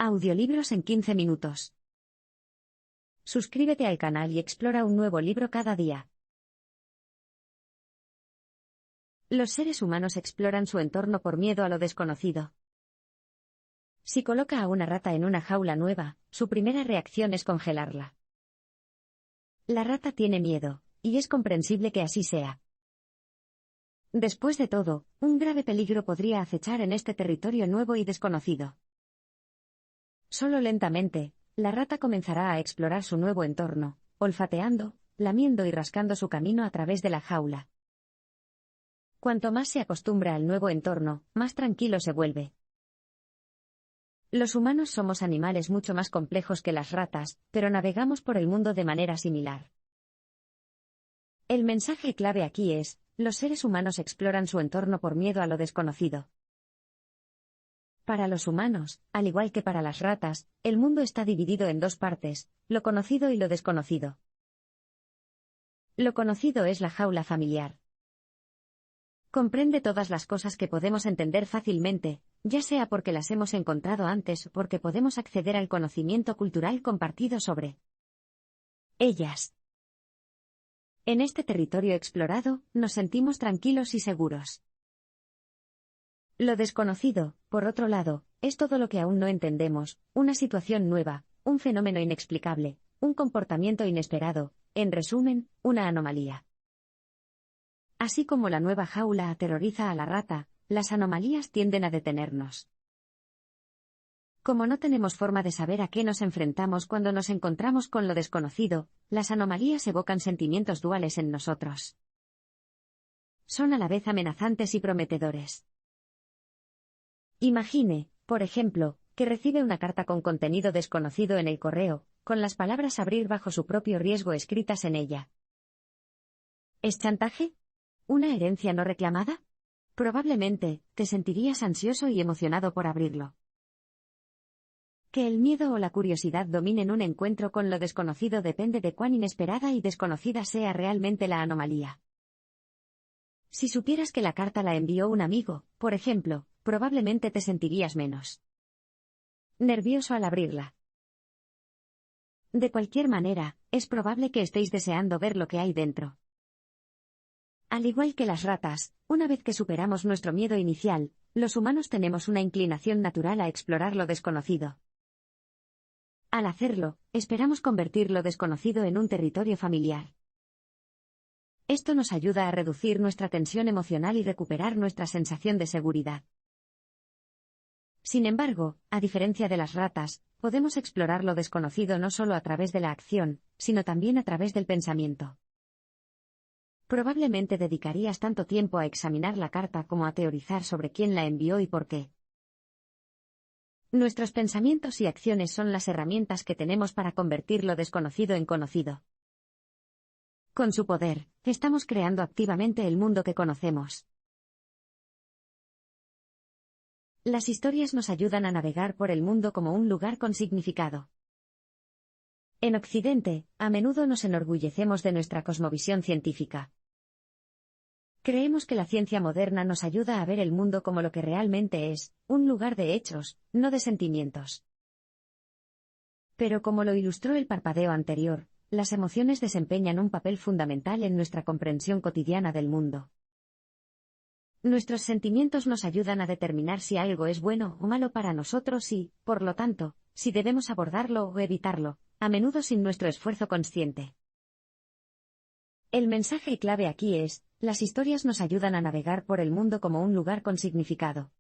Audiolibros en 15 minutos. Suscríbete al canal y explora un nuevo libro cada día. Los seres humanos exploran su entorno por miedo a lo desconocido. Si coloca a una rata en una jaula nueva, su primera reacción es congelarla. La rata tiene miedo, y es comprensible que así sea. Después de todo, un grave peligro podría acechar en este territorio nuevo y desconocido. Solo lentamente, la rata comenzará a explorar su nuevo entorno, olfateando, lamiendo y rascando su camino a través de la jaula. Cuanto más se acostumbra al nuevo entorno, más tranquilo se vuelve. Los humanos somos animales mucho más complejos que las ratas, pero navegamos por el mundo de manera similar. El mensaje clave aquí es: los seres humanos exploran su entorno por miedo a lo desconocido. Para los humanos, al igual que para las ratas, el mundo está dividido en dos partes, lo conocido y lo desconocido. Lo conocido es la jaula familiar. Comprende todas las cosas que podemos entender fácilmente, ya sea porque las hemos encontrado antes o porque podemos acceder al conocimiento cultural compartido sobre ellas. En este territorio explorado, nos sentimos tranquilos y seguros. Lo desconocido, por otro lado, es todo lo que aún no entendemos, una situación nueva, un fenómeno inexplicable, un comportamiento inesperado, en resumen, una anomalía. Así como la nueva jaula aterroriza a la rata, las anomalías tienden a detenernos. Como no tenemos forma de saber a qué nos enfrentamos cuando nos encontramos con lo desconocido, las anomalías evocan sentimientos duales en nosotros. Son a la vez amenazantes y prometedores. Imagine, por ejemplo, que recibe una carta con contenido desconocido en el correo, con las palabras "abrir bajo su propio riesgo" escritas en ella. ¿Es chantaje? ¿Una herencia no reclamada? Probablemente, te sentirías ansioso y emocionado por abrirlo. Que el miedo o la curiosidad dominen un encuentro con lo desconocido depende de cuán inesperada y desconocida sea realmente la anomalía. Si supieras que la carta la envió un amigo, por ejemplo, probablemente te sentirías menos nervioso al abrirla. De cualquier manera, es probable que estéis deseando ver lo que hay dentro. Al igual que las ratas, una vez que superamos nuestro miedo inicial, los humanos tenemos una inclinación natural a explorar lo desconocido. Al hacerlo, esperamos convertir lo desconocido en un territorio familiar. Esto nos ayuda a reducir nuestra tensión emocional y recuperar nuestra sensación de seguridad. Sin embargo, a diferencia de las ratas, podemos explorar lo desconocido no solo a través de la acción, sino también a través del pensamiento. Probablemente dedicarías tanto tiempo a examinar la carta como a teorizar sobre quién la envió y por qué. Nuestros pensamientos y acciones son las herramientas que tenemos para convertir lo desconocido en conocido. Con su poder, estamos creando activamente el mundo que conocemos. Las historias nos ayudan a navegar por el mundo como un lugar con significado. En Occidente, a menudo nos enorgullecemos de nuestra cosmovisión científica. Creemos que la ciencia moderna nos ayuda a ver el mundo como lo que realmente es, un lugar de hechos, no de sentimientos. Pero como lo ilustró el parpadeo anterior, las emociones desempeñan un papel fundamental en nuestra comprensión cotidiana del mundo. Nuestros sentimientos nos ayudan a determinar si algo es bueno o malo para nosotros y, por lo tanto, si debemos abordarlo o evitarlo, a menudo sin nuestro esfuerzo consciente. El mensaje clave aquí es: las historias nos ayudan a navegar por el mundo como un lugar con significado.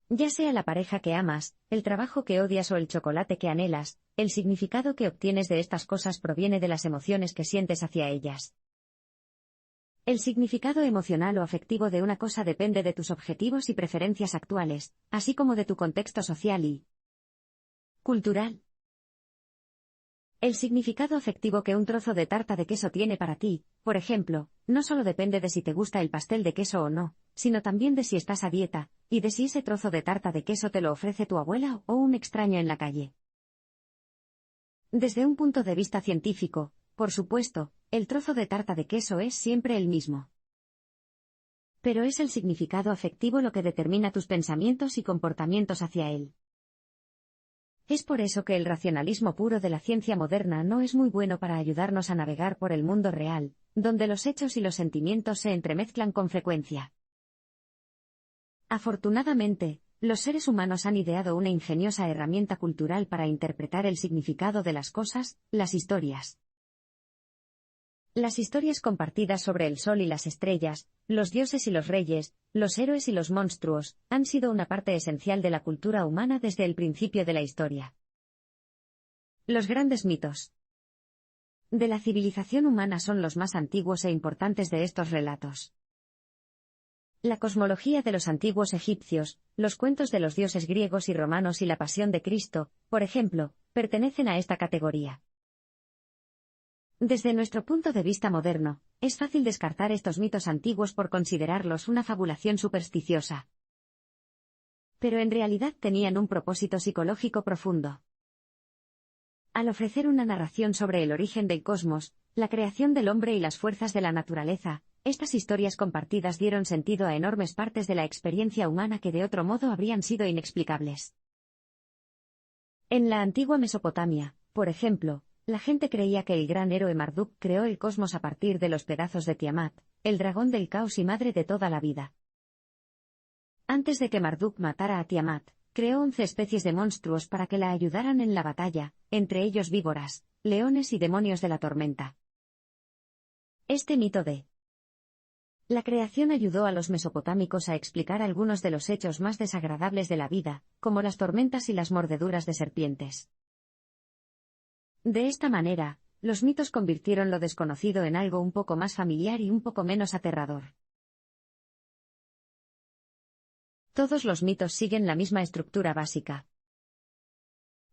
Ya sea la pareja que amas, el trabajo que odias o el chocolate que anhelas, el significado que obtienes de estas cosas proviene de las emociones que sientes hacia ellas. El significado emocional o afectivo de una cosa depende de tus objetivos y preferencias actuales, así como de tu contexto social y cultural. El significado afectivo que un trozo de tarta de queso tiene para ti, por ejemplo, no solo depende de si te gusta el pastel de queso o no, sino también de si estás a dieta, y de si ese trozo de tarta de queso te lo ofrece tu abuela o un extraño en la calle. Desde un punto de vista científico, por supuesto, el trozo de tarta de queso es siempre el mismo. Pero es el significado afectivo lo que determina tus pensamientos y comportamientos hacia él. Es por eso que el racionalismo puro de la ciencia moderna no es muy bueno para ayudarnos a navegar por el mundo real, donde los hechos y los sentimientos se entremezclan con frecuencia. Afortunadamente, los seres humanos han ideado una ingeniosa herramienta cultural para interpretar el significado de las cosas, las historias. Las historias compartidas sobre el sol y las estrellas, los dioses y los reyes, los héroes y los monstruos, han sido una parte esencial de la cultura humana desde el principio de la historia. Los grandes mitos de la civilización humana son los más antiguos e importantes de estos relatos. La cosmología de los antiguos egipcios, los cuentos de los dioses griegos y romanos y la pasión de Cristo, por ejemplo, pertenecen a esta categoría. Desde nuestro punto de vista moderno, es fácil descartar estos mitos antiguos por considerarlos una fabulación supersticiosa. Pero en realidad tenían un propósito psicológico profundo. Al ofrecer una narración sobre el origen del cosmos, la creación del hombre y las fuerzas de la naturaleza, estas historias compartidas dieron sentido a enormes partes de la experiencia humana que de otro modo habrían sido inexplicables. En la antigua Mesopotamia, por ejemplo, la gente creía que el gran héroe Marduk creó el cosmos a partir de los pedazos de Tiamat, el dragón del caos y madre de toda la vida. Antes de que Marduk matara a Tiamat, creó 11 especies de monstruos para que la ayudaran en la batalla, entre ellos víboras, leones y demonios de la tormenta. Este mito de la creación ayudó a los mesopotámicos a explicar algunos de los hechos más desagradables de la vida, como las tormentas y las mordeduras de serpientes. De esta manera, los mitos convirtieron lo desconocido en algo un poco más familiar y un poco menos aterrador. Todos los mitos siguen la misma estructura básica.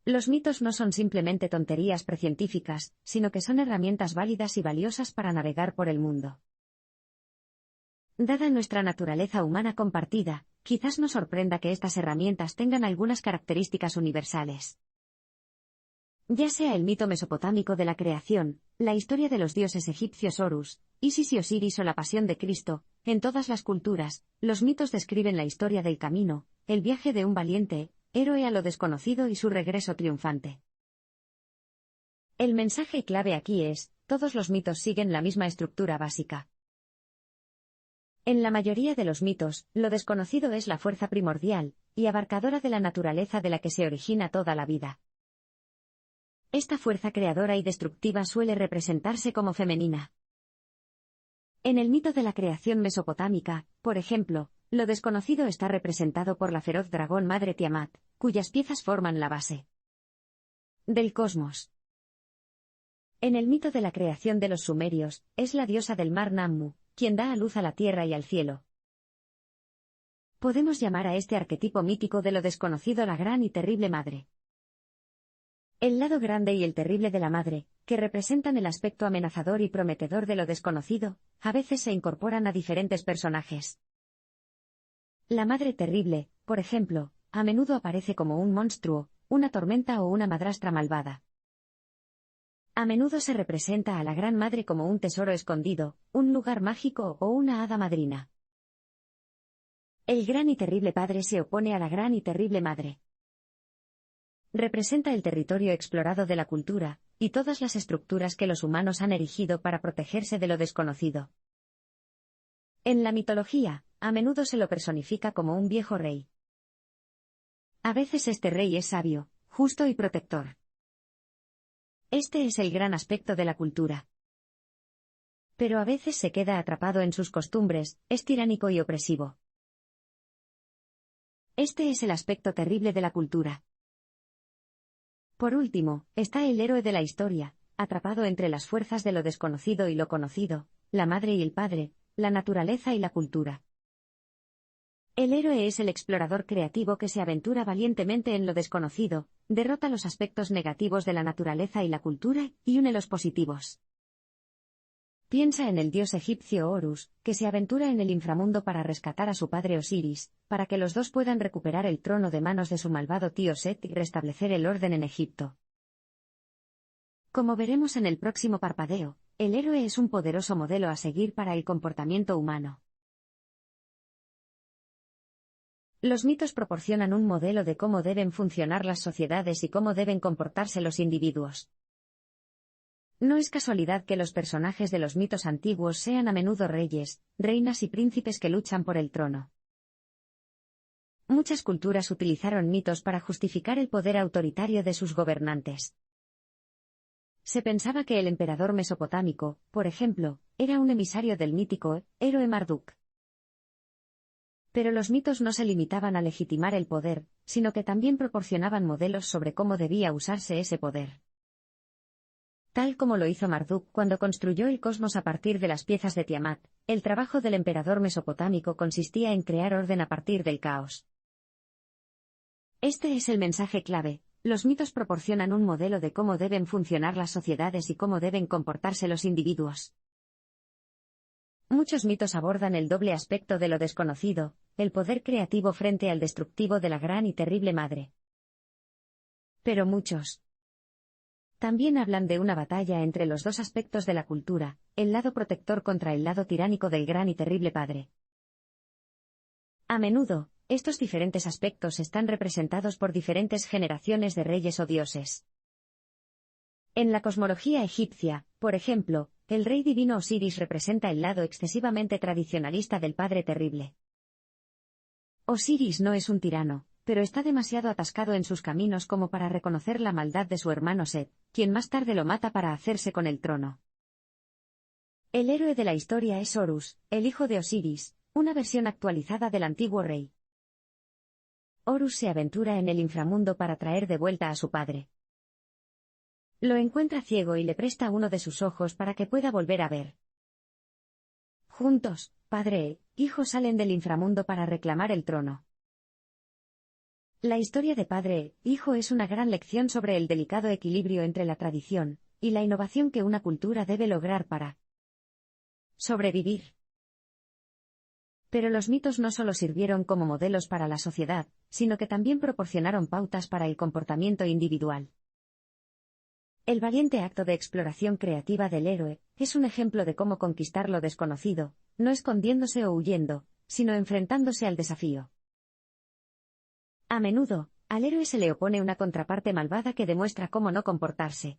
Los mitos no son simplemente tonterías precientíficas, sino que son herramientas válidas y valiosas para navegar por el mundo. Dada nuestra naturaleza humana compartida, quizás nos sorprenda que estas herramientas tengan algunas características universales. Ya sea el mito mesopotámico de la creación, la historia de los dioses egipcios Horus, Isis y Osiris o la pasión de Cristo, en todas las culturas, los mitos describen la historia del camino, el viaje de un valiente héroe a lo desconocido y su regreso triunfante. El mensaje clave aquí es, todos los mitos siguen la misma estructura básica. En la mayoría de los mitos, lo desconocido es la fuerza primordial y abarcadora de la naturaleza de la que se origina toda la vida. Esta fuerza creadora y destructiva suele representarse como femenina. En el mito de la creación mesopotámica, por ejemplo, lo desconocido está representado por la feroz dragón madre Tiamat, cuyas piezas forman la base del cosmos. En el mito de la creación de los sumerios, es la diosa del mar Nammu, quien da a luz a la tierra y al cielo. Podemos llamar a este arquetipo mítico de lo desconocido la gran y terrible madre. El lado grande y el terrible de la madre, que representan el aspecto amenazador y prometedor de lo desconocido, a veces se incorporan a diferentes personajes. La madre terrible, por ejemplo, a menudo aparece como un monstruo, una tormenta o una madrastra malvada. A menudo se representa a la gran madre como un tesoro escondido, un lugar mágico o una hada madrina. El gran y terrible padre se opone a la gran y terrible madre. Representa el territorio explorado de la cultura, y todas las estructuras que los humanos han erigido para protegerse de lo desconocido. En la mitología, a menudo se lo personifica como un viejo rey. A veces este rey es sabio, justo y protector. Este es el gran aspecto de la cultura. Pero a veces se queda atrapado en sus costumbres, es tiránico y opresivo. Este es el aspecto terrible de la cultura. Por último, está el héroe de la historia, atrapado entre las fuerzas de lo desconocido y lo conocido, la madre y el padre, la naturaleza y la cultura. El héroe es el explorador creativo que se aventura valientemente en lo desconocido, derrota los aspectos negativos de la naturaleza y la cultura, y une los positivos. Piensa en el dios egipcio Horus, que se aventura en el inframundo para rescatar a su padre Osiris, para que los dos puedan recuperar el trono de manos de su malvado tío Set y restablecer el orden en Egipto. Como veremos en el próximo parpadeo, el héroe es un poderoso modelo a seguir para el comportamiento humano. Los mitos proporcionan un modelo de cómo deben funcionar las sociedades y cómo deben comportarse los individuos. No es casualidad que los personajes de los mitos antiguos sean a menudo reyes, reinas y príncipes que luchan por el trono. Muchas culturas utilizaron mitos para justificar el poder autoritario de sus gobernantes. Se pensaba que el emperador mesopotámico, por ejemplo, era un emisario del mítico héroe Marduk. Pero los mitos no se limitaban a legitimar el poder, sino que también proporcionaban modelos sobre cómo debía usarse ese poder. Tal como lo hizo Marduk cuando construyó el cosmos a partir de las piezas de Tiamat, el trabajo del emperador mesopotámico consistía en crear orden a partir del caos. Este es el mensaje clave: los mitos proporcionan un modelo de cómo deben funcionar las sociedades y cómo deben comportarse los individuos. Muchos mitos abordan el doble aspecto de lo desconocido, el poder creativo frente al destructivo de la gran y terrible madre. Pero muchos también hablan de una batalla entre los dos aspectos de la cultura, el lado protector contra el lado tiránico del gran y terrible padre. A menudo, estos diferentes aspectos están representados por diferentes generaciones de reyes o dioses. En la cosmología egipcia, por ejemplo, el rey divino Osiris representa el lado excesivamente tradicionalista del padre terrible. Osiris no es un tirano, pero está demasiado atascado en sus caminos como para reconocer la maldad de su hermano Set, quien más tarde lo mata para hacerse con el trono. El héroe de la historia es Horus, el hijo de Osiris, una versión actualizada del antiguo rey. Horus se aventura en el inframundo para traer de vuelta a su padre. Lo encuentra ciego y le presta uno de sus ojos para que pueda volver a ver. Juntos, padre e hijo salen del inframundo para reclamar el trono. La historia de padre e hijo es una gran lección sobre el delicado equilibrio entre la tradición y la innovación que una cultura debe lograr para sobrevivir. Pero los mitos no solo sirvieron como modelos para la sociedad, sino que también proporcionaron pautas para el comportamiento individual. El valiente acto de exploración creativa del héroe es un ejemplo de cómo conquistar lo desconocido, no escondiéndose o huyendo, sino enfrentándose al desafío. A menudo, al héroe se le opone una contraparte malvada que demuestra cómo no comportarse.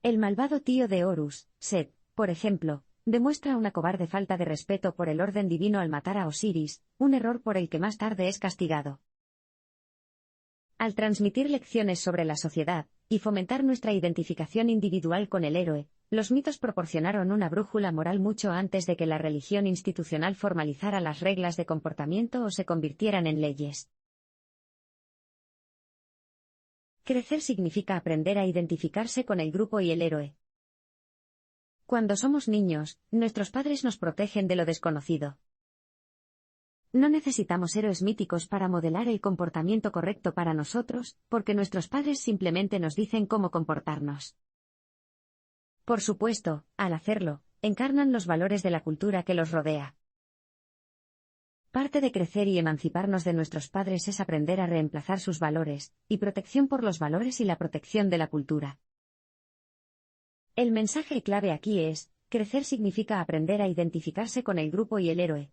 El malvado tío de Horus, Set, por ejemplo, demuestra una cobarde falta de respeto por el orden divino al matar a Osiris, un error por el que más tarde es castigado. Al transmitir lecciones sobre la sociedad y fomentar nuestra identificación individual con el héroe, los mitos proporcionaron una brújula moral mucho antes de que la religión institucional formalizara las reglas de comportamiento o se convirtieran en leyes. Crecer significa aprender a identificarse con el grupo y el héroe. Cuando somos niños, nuestros padres nos protegen de lo desconocido. No necesitamos héroes míticos para modelar el comportamiento correcto para nosotros, porque nuestros padres simplemente nos dicen cómo comportarnos. Por supuesto, al hacerlo, encarnan los valores de la cultura que los rodea. Parte de crecer y emanciparnos de nuestros padres es aprender a reemplazar sus valores, y protección por los valores y la protección de la cultura. El mensaje clave aquí es: crecer significa aprender a identificarse con el grupo y el héroe.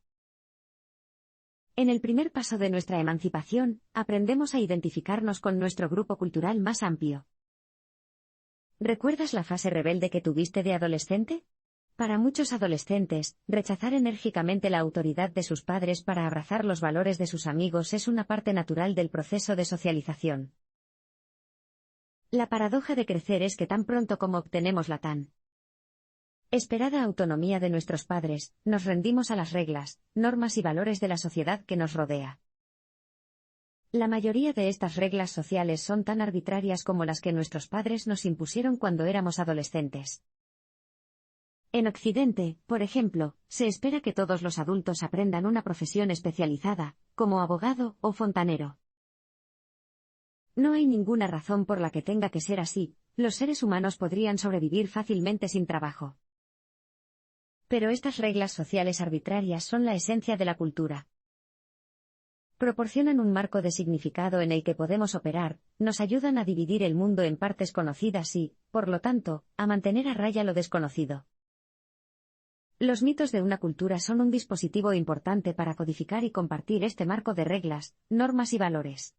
En el primer paso de nuestra emancipación, aprendemos a identificarnos con nuestro grupo cultural más amplio. ¿Recuerdas la fase rebelde que tuviste de adolescente? Para muchos adolescentes, rechazar enérgicamente la autoridad de sus padres para abrazar los valores de sus amigos es una parte natural del proceso de socialización. La paradoja de crecer es que tan pronto como obtenemos la tan esperada autonomía de nuestros padres, nos rendimos a las reglas, normas y valores de la sociedad que nos rodea. La mayoría de estas reglas sociales son tan arbitrarias como las que nuestros padres nos impusieron cuando éramos adolescentes. En Occidente, por ejemplo, se espera que todos los adultos aprendan una profesión especializada, como abogado o fontanero. No hay ninguna razón por la que tenga que ser así, los seres humanos podrían sobrevivir fácilmente sin trabajo. Pero estas reglas sociales arbitrarias son la esencia de la cultura. Proporcionan un marco de significado en el que podemos operar, nos ayudan a dividir el mundo en partes conocidas y, por lo tanto, a mantener a raya lo desconocido. Los mitos de una cultura son un dispositivo importante para codificar y compartir este marco de reglas, normas y valores.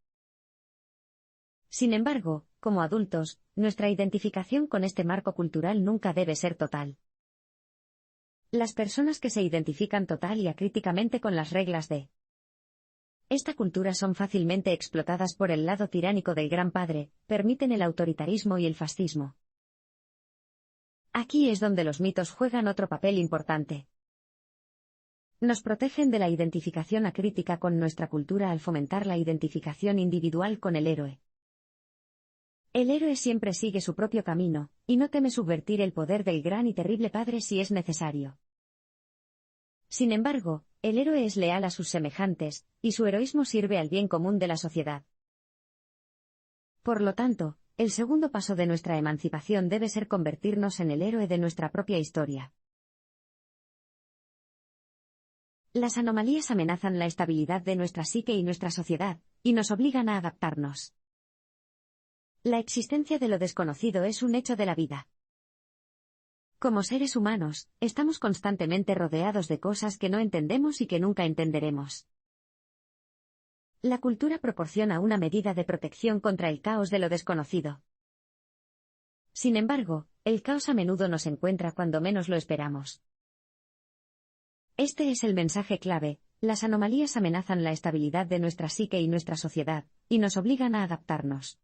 Sin embargo, como adultos, nuestra identificación con este marco cultural nunca debe ser total. Las personas que se identifican total y acríticamente con las reglas de esta cultura son fácilmente explotadas por el lado tiránico del Gran Padre, permiten el autoritarismo y el fascismo. Aquí es donde los mitos juegan otro papel importante. Nos protegen de la identificación acrítica con nuestra cultura al fomentar la identificación individual con el héroe. El héroe siempre sigue su propio camino, y no teme subvertir el poder del gran y terrible padre si es necesario. Sin embargo, el héroe es leal a sus semejantes, y su heroísmo sirve al bien común de la sociedad. Por lo tanto, el segundo paso de nuestra emancipación debe ser convertirnos en el héroe de nuestra propia historia. Las anomalías amenazan la estabilidad de nuestra psique y nuestra sociedad, y nos obligan a adaptarnos. La existencia de lo desconocido es un hecho de la vida. Como seres humanos, estamos constantemente rodeados de cosas que no entendemos y que nunca entenderemos. La cultura proporciona una medida de protección contra el caos de lo desconocido. Sin embargo, el caos a menudo nos encuentra cuando menos lo esperamos. Este es el mensaje clave: las anomalías amenazan la estabilidad de nuestra psique y nuestra sociedad, y nos obligan a adaptarnos.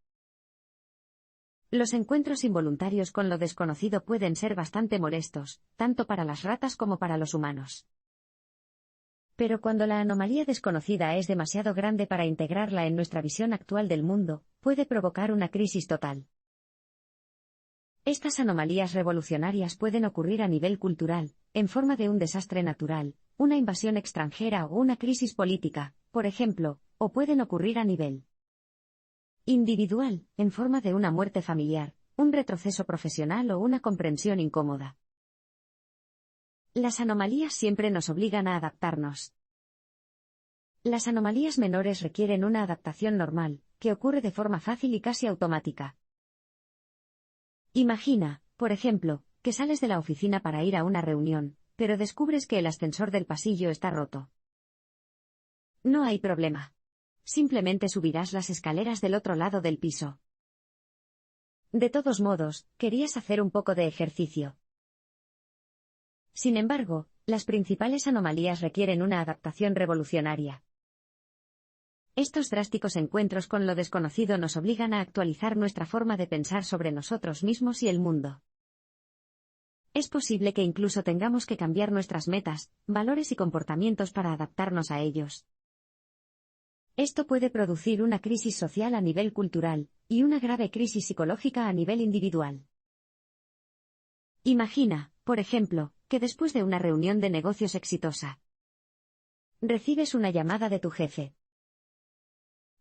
Los encuentros involuntarios con lo desconocido pueden ser bastante molestos, tanto para las ratas como para los humanos. Pero cuando la anomalía desconocida es demasiado grande para integrarla en nuestra visión actual del mundo, puede provocar una crisis total. Estas anomalías revolucionarias pueden ocurrir a nivel cultural, en forma de un desastre natural, una invasión extranjera o una crisis política, por ejemplo, o pueden ocurrir a nivel individual, en forma de una muerte familiar, un retroceso profesional o una comprensión incómoda. Las anomalías siempre nos obligan a adaptarnos. Las anomalías menores requieren una adaptación normal, que ocurre de forma fácil y casi automática. Imagina, por ejemplo, que sales de la oficina para ir a una reunión, pero descubres que el ascensor del pasillo está roto. No hay problema. Simplemente subirás las escaleras del otro lado del piso. De todos modos, querías hacer un poco de ejercicio. Sin embargo, las principales anomalías requieren una adaptación revolucionaria. Estos drásticos encuentros con lo desconocido nos obligan a actualizar nuestra forma de pensar sobre nosotros mismos y el mundo. Es posible que incluso tengamos que cambiar nuestras metas, valores y comportamientos para adaptarnos a ellos. Esto puede producir una crisis social a nivel cultural, y una grave crisis psicológica a nivel individual. Imagina, por ejemplo, que después de una reunión de negocios exitosa, recibes una llamada de tu jefe.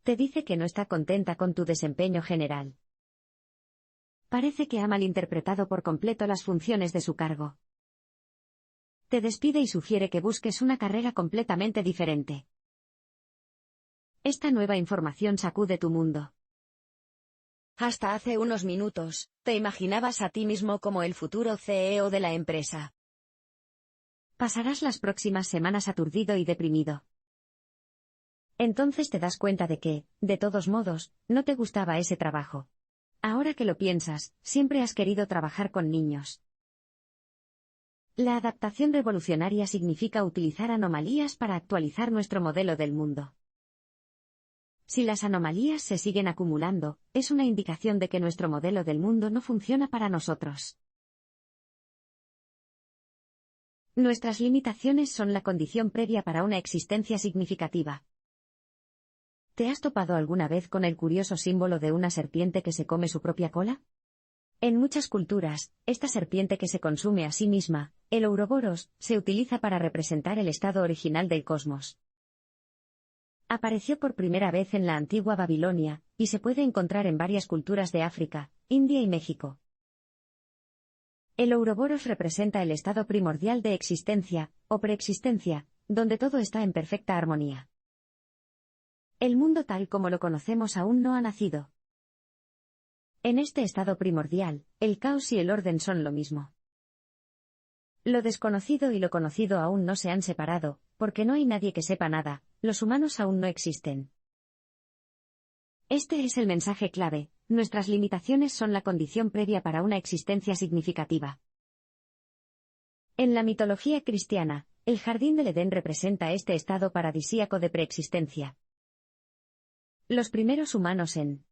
Te dice que no está contenta con tu desempeño general. Parece que ha malinterpretado por completo las funciones de su cargo. Te despide y sugiere que busques una carrera completamente diferente. Esta nueva información sacude tu mundo. Hasta hace unos minutos, te imaginabas a ti mismo como el futuro CEO de la empresa. Pasarás las próximas semanas aturdido y deprimido. Entonces te das cuenta de que, de todos modos, no te gustaba ese trabajo. Ahora que lo piensas, siempre has querido trabajar con niños. La adaptación revolucionaria significa utilizar anomalías para actualizar nuestro modelo del mundo. Si las anomalías se siguen acumulando, es una indicación de que nuestro modelo del mundo no funciona para nosotros. Nuestras limitaciones son la condición previa para una existencia significativa. ¿Te has topado alguna vez con el curioso símbolo de una serpiente que se come su propia cola? En muchas culturas, esta serpiente que se consume a sí misma, el Ouroboros, se utiliza para representar el estado original del cosmos. Apareció por primera vez en la antigua Babilonia, y se puede encontrar en varias culturas de África, India y México. El Ouroboros representa el estado primordial de existencia, o preexistencia, donde todo está en perfecta armonía. El mundo tal como lo conocemos aún no ha nacido. En este estado primordial, el caos y el orden son lo mismo. Lo desconocido y lo conocido aún no se han separado, porque no hay nadie que sepa nada, los humanos aún no existen. Este es el mensaje clave: nuestras limitaciones son la condición previa para una existencia significativa. En la mitología cristiana, el jardín del Edén representa este estado paradisíaco de preexistencia. Los primeros humanos en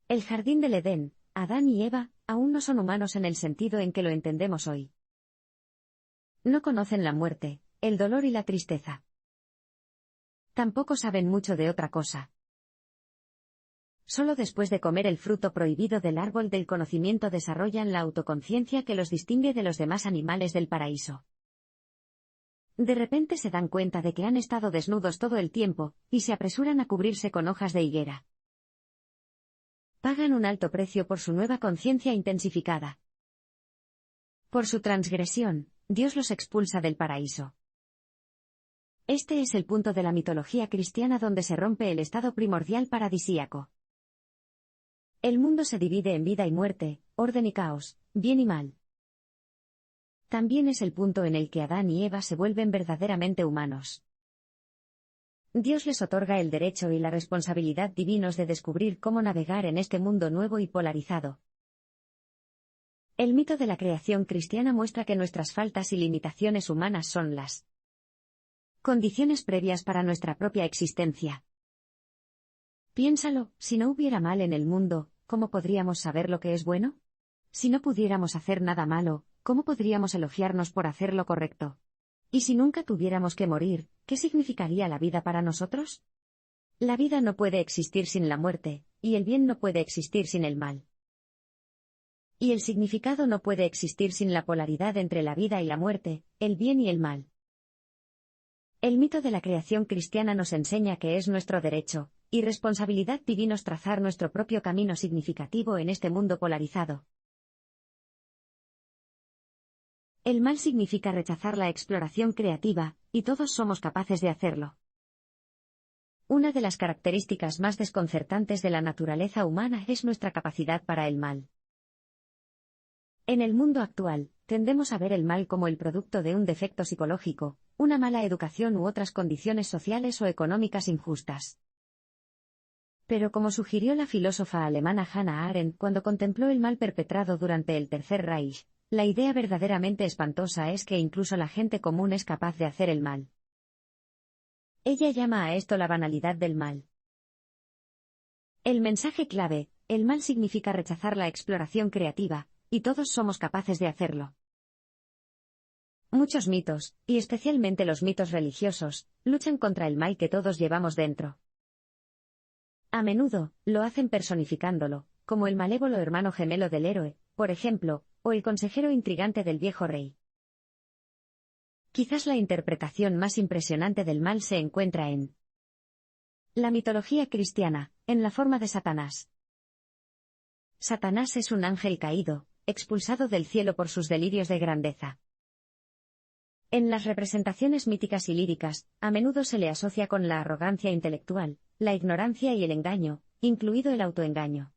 el jardín del Edén, Adán y Eva, aún no son humanos en el sentido en que lo entendemos hoy. No conocen la muerte, el dolor y la tristeza. Tampoco saben mucho de otra cosa. Solo después de comer el fruto prohibido del árbol del conocimiento desarrollan la autoconciencia que los distingue de los demás animales del paraíso. De repente se dan cuenta de que han estado desnudos todo el tiempo, y se apresuran a cubrirse con hojas de higuera. Pagan un alto precio por su nueva conciencia intensificada. Por su transgresión, Dios los expulsa del paraíso. Este es el punto de la mitología cristiana donde se rompe el estado primordial paradisíaco. El mundo se divide en vida y muerte, orden y caos, bien y mal. También es el punto en el que Adán y Eva se vuelven verdaderamente humanos. Dios les otorga el derecho y la responsabilidad divinos de descubrir cómo navegar en este mundo nuevo y polarizado. El mito de la creación cristiana muestra que nuestras faltas y limitaciones humanas son las condiciones previas para nuestra propia existencia. Piénsalo, si no hubiera mal en el mundo, ¿cómo podríamos saber lo que es bueno? Si no pudiéramos hacer nada malo, ¿cómo podríamos elogiarnos por hacer lo correcto? Y si nunca tuviéramos que morir, ¿qué significaría la vida para nosotros? La vida no puede existir sin la muerte, y el bien no puede existir sin el mal. Y el significado no puede existir sin la polaridad entre la vida y la muerte, el bien y el mal. El mito de la creación cristiana nos enseña que es nuestro derecho y responsabilidad divinos trazar nuestro propio camino significativo en este mundo polarizado. El mal significa rechazar la exploración creativa, y todos somos capaces de hacerlo. Una de las características más desconcertantes de la naturaleza humana es nuestra capacidad para el mal. En el mundo actual, tendemos a ver el mal como el producto de un defecto psicológico, una mala educación u otras condiciones sociales o económicas injustas. Pero como sugirió la filósofa alemana Hannah Arendt cuando contempló el mal perpetrado durante el Tercer Reich, la idea verdaderamente espantosa es que incluso la gente común es capaz de hacer el mal. Ella llama a esto la banalidad del mal. El mensaje clave: el mal significa rechazar la exploración creativa, y todos somos capaces de hacerlo. Muchos mitos, y especialmente los mitos religiosos, luchan contra el mal que todos llevamos dentro. A menudo, lo hacen personificándolo, como el malévolo hermano gemelo del héroe, por ejemplo, o el consejero intrigante del viejo rey. Quizás la interpretación más impresionante del mal se encuentra en la mitología cristiana, en la forma de Satanás. Satanás es un ángel caído, expulsado del cielo por sus delirios de grandeza. En las representaciones míticas y líricas, a menudo se le asocia con la arrogancia intelectual, la ignorancia y el engaño, incluido el autoengaño.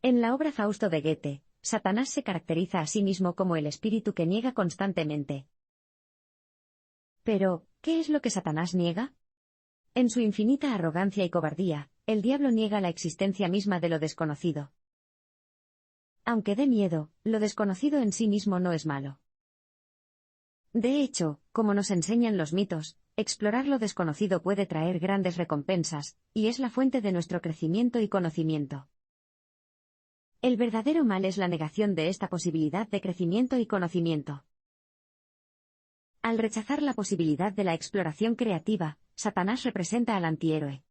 En la obra Fausto de Goethe, Satanás se caracteriza a sí mismo como el espíritu que niega constantemente. Pero, ¿qué es lo que Satanás niega? En su infinita arrogancia y cobardía, el diablo niega la existencia misma de lo desconocido. Aunque dé miedo, lo desconocido en sí mismo no es malo. De hecho, como nos enseñan los mitos, explorar lo desconocido puede traer grandes recompensas, y es la fuente de nuestro crecimiento y conocimiento. El verdadero mal es la negación de esta posibilidad de crecimiento y conocimiento. Al rechazar la posibilidad de la exploración creativa, Satanás representa al antihéroe.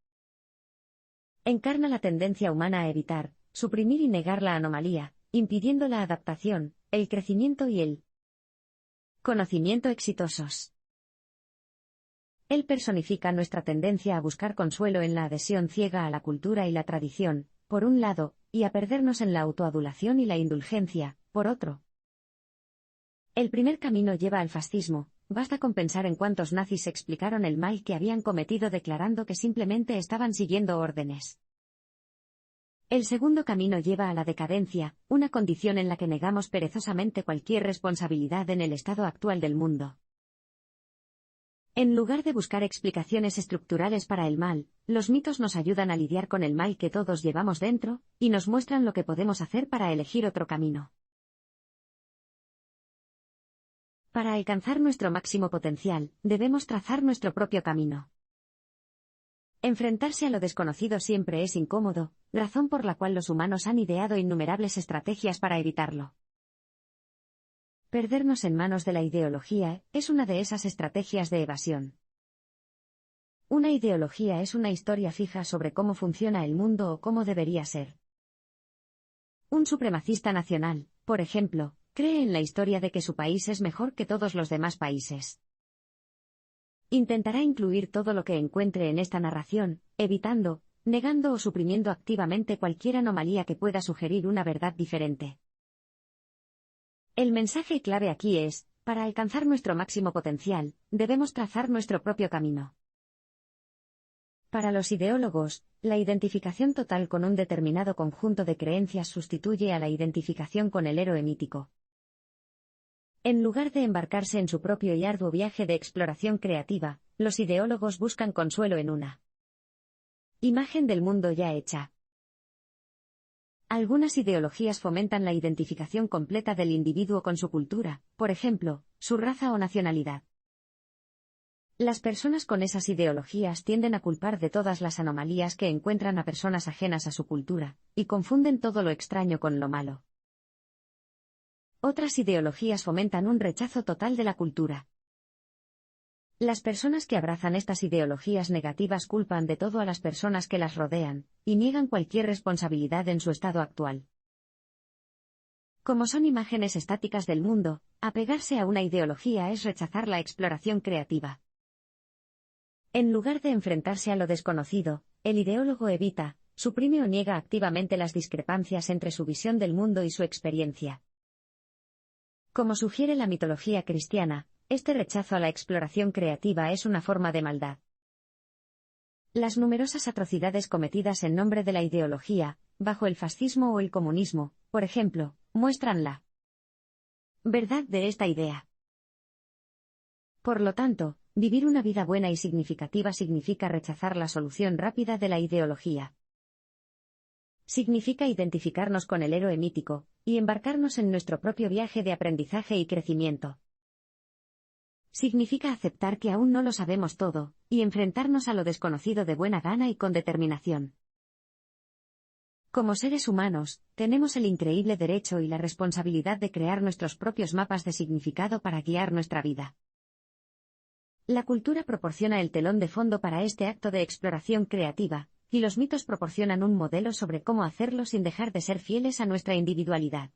Encarna la tendencia humana a evitar, suprimir y negar la anomalía, impidiendo la adaptación, el crecimiento y el conocimiento exitosos. Él personifica nuestra tendencia a buscar consuelo en la adhesión ciega a la cultura y la tradición, por un lado, y a perdernos en la autoadulación y la indulgencia, por otro. El primer camino lleva al fascismo, basta con pensar en cuántos nazis explicaron el mal que habían cometido declarando que simplemente estaban siguiendo órdenes. El segundo camino lleva a la decadencia, una condición en la que negamos perezosamente cualquier responsabilidad en el estado actual del mundo. En lugar de buscar explicaciones estructurales para el mal, los mitos nos ayudan a lidiar con el mal que todos llevamos dentro, y nos muestran lo que podemos hacer para elegir otro camino. Para alcanzar nuestro máximo potencial, debemos trazar nuestro propio camino. Enfrentarse a lo desconocido siempre es incómodo, razón por la cual los humanos han ideado innumerables estrategias para evitarlo. Perdernos en manos de la ideología es una de esas estrategias de evasión. Una ideología es una historia fija sobre cómo funciona el mundo o cómo debería ser. Un supremacista nacional, por ejemplo, cree en la historia de que su país es mejor que todos los demás países. Intentará incluir todo lo que encuentre en esta narración, evitando, negando o suprimiendo activamente cualquier anomalía que pueda sugerir una verdad diferente. El mensaje clave aquí es, para alcanzar nuestro máximo potencial, debemos trazar nuestro propio camino. Para los ideólogos, la identificación total con un determinado conjunto de creencias sustituye a la identificación con el héroe mítico. En lugar de embarcarse en su propio y arduo viaje de exploración creativa, los ideólogos buscan consuelo en una imagen del mundo ya hecha. Algunas ideologías fomentan la identificación completa del individuo con su cultura, por ejemplo, su raza o nacionalidad. Las personas con esas ideologías tienden a culpar de todas las anomalías que encuentran a personas ajenas a su cultura, y confunden todo lo extraño con lo malo. Otras ideologías fomentan un rechazo total de la cultura. Las personas que abrazan estas ideologías negativas culpan de todo a las personas que las rodean, y niegan cualquier responsabilidad en su estado actual. Como son imágenes estáticas del mundo, apegarse a una ideología es rechazar la exploración creativa. En lugar de enfrentarse a lo desconocido, el ideólogo evita, suprime o niega activamente las discrepancias entre su visión del mundo y su experiencia. Como sugiere la mitología cristiana, este rechazo a la exploración creativa es una forma de maldad. Las numerosas atrocidades cometidas en nombre de la ideología, bajo el fascismo o el comunismo, por ejemplo, muestran la verdad de esta idea. Por lo tanto, vivir una vida buena y significativa significa rechazar la solución rápida de la ideología. Significa identificarnos con el héroe mítico, y embarcarnos en nuestro propio viaje de aprendizaje y crecimiento. Significa aceptar que aún no lo sabemos todo, y enfrentarnos a lo desconocido de buena gana y con determinación. Como seres humanos, tenemos el increíble derecho y la responsabilidad de crear nuestros propios mapas de significado para guiar nuestra vida. La cultura proporciona el telón de fondo para este acto de exploración creativa, y los mitos proporcionan un modelo sobre cómo hacerlo sin dejar de ser fieles a nuestra individualidad.